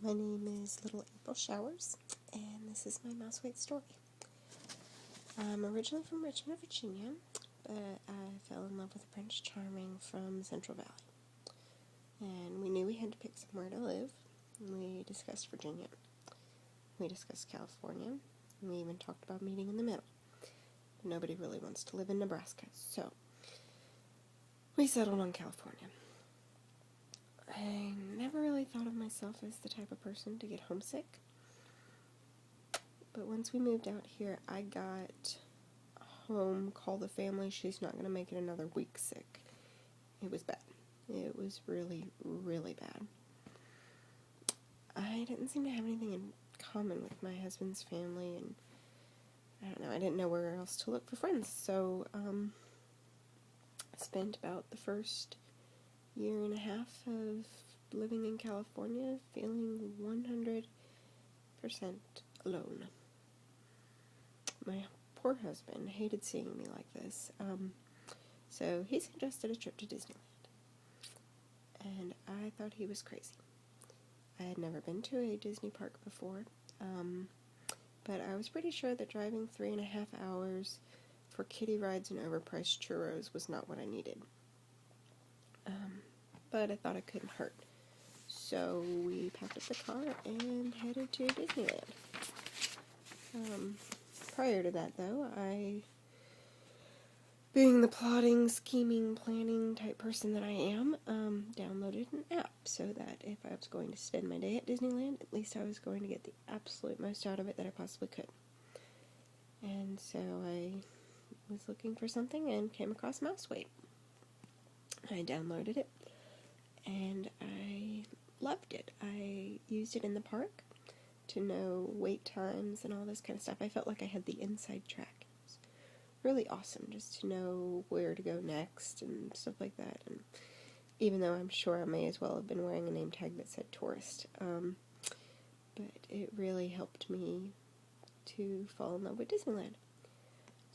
My name is Little April Showers, and this is my Mouse White story. I'm originally from Richmond, Virginia, but I fell in love with Prince Charming from Central Valley. And we knew we had to pick somewhere to live. We discussed Virginia. We discussed California. And we even talked about meeting in the middle. But nobody really wants to live in Nebraska, so we settled on California. I never really thought of myself as the type of person to get homesick. But once we moved out here, I got home, called the family, she's not going to make it another week sick. It was bad. It was really, really bad. I didn't seem to have anything in common with my husband's family, and I don't know, I didn't know where else to look for friends, so I spent about the first year and a half of living in California feeling 100% alone. My poor husband hated seeing me like this, so he suggested a trip to Disneyland, and I thought he was crazy. I had never been to a Disney park before, but I was pretty sure that driving 3.5 hours for kiddie rides and overpriced churros was not what I needed. But I thought it couldn't hurt. So we packed up the car and headed to Disneyland. Prior to that, though, I, being the plotting, scheming, planning type person that I am, downloaded an app so that if I was going to spend my day at Disneyland, at least I was going to get the absolute most out of it that I possibly could. And so I was looking for something and came across Mouse White. I downloaded it, and I loved it. I used it in the park to know wait times and all this kind of stuff. I felt like I had the inside track. It was really awesome just to know where to go next and stuff like that. And even though I'm sure I may as well have been wearing a name tag that said tourist, but it really helped me to fall in love with Disneyland.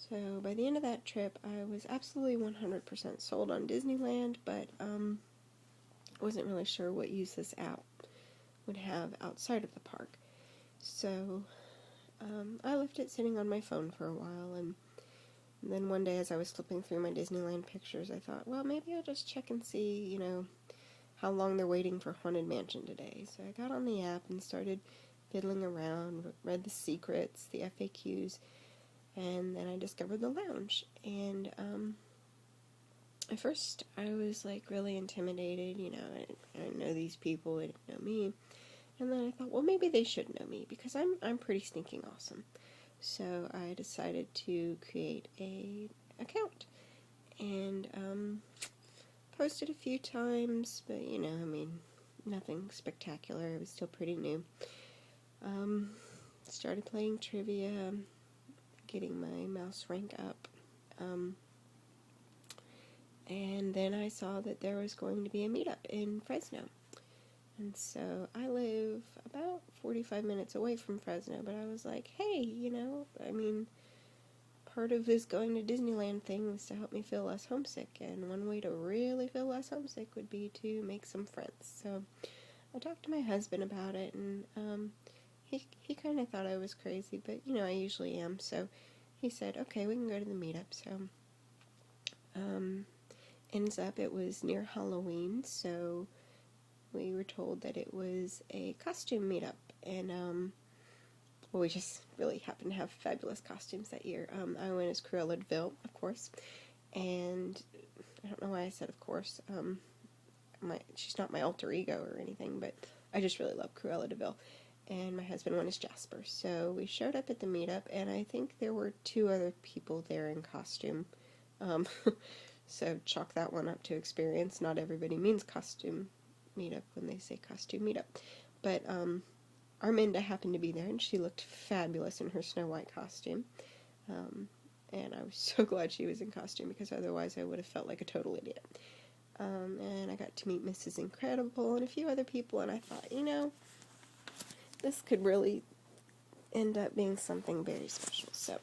So by the end of that trip, I was absolutely 100% sold on Disneyland, but wasn't really sure what use this app would have outside of the park. So I left it sitting on my phone for a while, and then one day as I was flipping through my Disneyland pictures, I thought, well, maybe I'll just check and see, how long they're waiting for Haunted Mansion today. So I got on the app and started fiddling around, read the secrets, the FAQs, and then I discovered the lounge. And at first I was really intimidated, I didn't know these people, they didn't know me. And then I thought, well, maybe they should know me because I'm pretty stinking awesome. So I decided to create an account and posted a few times, but nothing spectacular. It was still pretty new. Started playing trivia, getting my mouse rank up, and then I saw that there was going to be a meetup in Fresno. And so I live about 45 minutes away from Fresno, but I was like, hey, part of this going to Disneyland thing was to help me feel less homesick, and one way to really feel less homesick would be to make some friends. So I talked to my husband about it, and he kind of thought I was crazy, but, I usually am, so he said, okay, we can go to the meetup. So ends up it was near Halloween, so we were told that it was a costume meetup, and we just really happened to have fabulous costumes that year. I went as Cruella de Vil, of course, and I don't know why I said of course. She's not my alter ego or anything, but I just really love Cruella de Vil. And my husband went as Jasper. So we showed up at the meetup, and I think there were 2 other people there in costume. So chalk that one up to experience. Not everybody means costume meetup when they say costume meetup. But Arminda happened to be there, and she looked fabulous in her Snow White costume. And I was so glad she was in costume, because otherwise I would have felt like a total idiot. And I got to meet Mrs. Incredible and a few other people, and I thought, this could really end up being something very special. So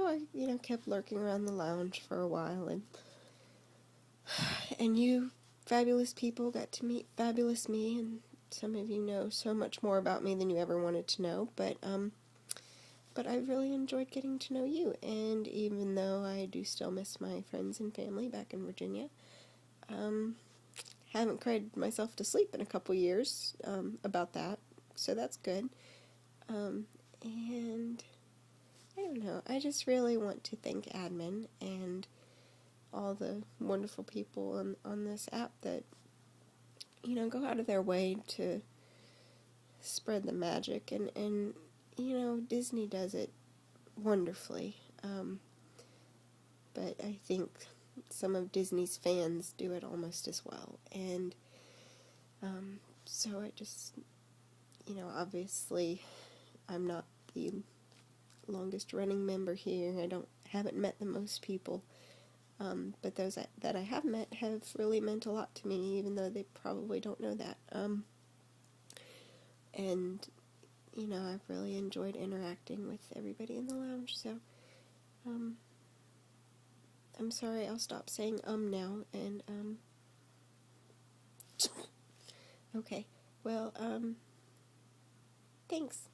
I, kept lurking around the lounge for a while, and you fabulous people got to meet fabulous me and some of you know so much more about me than you ever wanted to know, but I really enjoyed getting to know you, and even though I do still miss my friends and family back in Virginia, haven't cried myself to sleep in a couple years about that, so that's good. And I don't know, I just really want to thank admin and all the wonderful people on this app that, go out of their way to spread the magic, and Disney does it wonderfully, but I think some of Disney's fans do it almost as well, and so I just, obviously I'm not the longest running member here. Haven't met the most people, but those that I have met have really meant a lot to me, even though they probably don't know that. And I've really enjoyed interacting with everybody in the lounge. So, I'm sorry. I'll stop saying now. And okay. Well, thanks.